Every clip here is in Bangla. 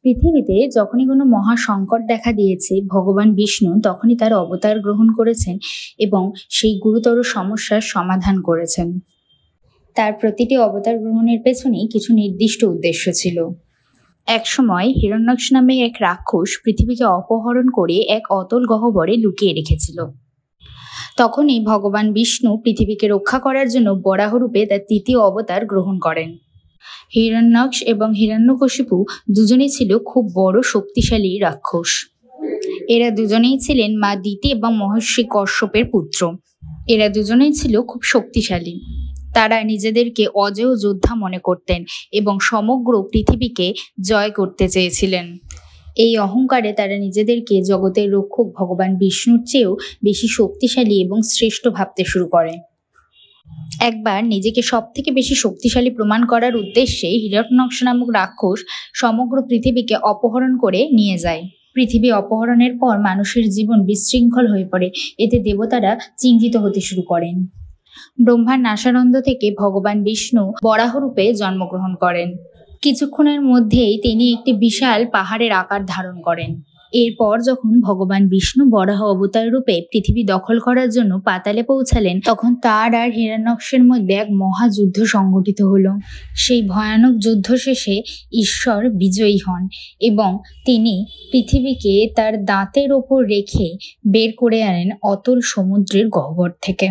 পৃথিবীতে যখনই কোনো মহা সংকট দেখা দিয়েছে, ভগবান বিষ্ণু তখনই তার অবতার গ্রহণ করেছেন এবং সেই গুরুতর সমস্যার সমাধান করেছেন। তার প্রতিটি অবতার গ্রহণের পেছনেই কিছু নির্দিষ্ট উদ্দেশ্য ছিল। একসময় হিরণ্যাক্ষ নামে এক রাক্ষস পৃথিবীকে অপহরণ করে এক অতল গহ্বরে লুকিয়ে রেখেছিল। তখনই ভগবান বিষ্ণু পৃথিবীকে রক্ষা করার জন্য বরাহ রূপে তার তৃতীয় অবতার গ্রহণ করেন। হিরণ্যাক্ষ এবং হিরণ্যকশিপু দুজনেই ছিল খুব বড় শক্তিশালী রাক্ষস। এরা দুজনেই ছিলেন মা দিতি এবং মহর্ষি কশ্যপের পুত্র। এরা দুজনেই ছিল খুব শক্তিশালী। তারা নিজেদেরকে অজেয় যোদ্ধা মনে করতেন এবং সমগ্র পৃথিবীকে জয় করতে চেয়েছিলেন। এই অহংকারে তারা নিজেদেরকে জগতের রক্ষক ভগবান বিষ্ণুর চেয়েও বেশি শক্তিশালী এবং শ্রেষ্ঠ ভাবতে শুরু করে। একবার নিজেকে সব থেকে বেশি শক্তিশালী প্রমাণ করার উদ্দেশ্যে হিরণ্যাক্ষ নামক রাক্ষস সমগ্র পৃথিবীকে অপহরণ করে নিয়ে যায়। পৃথিবী অপহরণের পর মানুষের জীবন বিশৃঙ্খল হয়ে পড়ে। এতে দেবতারা চিন্তিত হতে শুরু করেন। ব্রহ্মার নাসারন্ধ্র থেকে ভগবান বিষ্ণু বরাহ রূপে জন্মগ্রহণ করেন। কিছুক্ষণের মধ্যেই তিনি একটি বিশাল পাহাড়ের আকার ধারণ করেন। এরপর যখন ভগবান বিষ্ণু বরাহ অবতার রূপে পৃথিবী দখল করার জন্য পাতালে পৌঁছালেন, তখন তার আর হিরণ্যাক্ষের মধ্যে এক মহাযুদ্ধ সংঘটিত হলো। সেই ভয়ানক যুদ্ধ শেষে ঈশ্বর বিজয়ী হন এবং তিনি পৃথিবীকে তার দাঁতের ওপর রেখে বের করে আনেন অতল সমুদ্রের গহ্বর থেকে।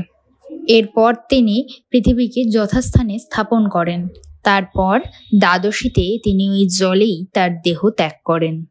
এরপর তিনি পৃথিবীকে যথাস্থানে স্থাপন করেন। তারপর দ্বাদশীতে তিনি ওই জলেই তার দেহ ত্যাগ করেন।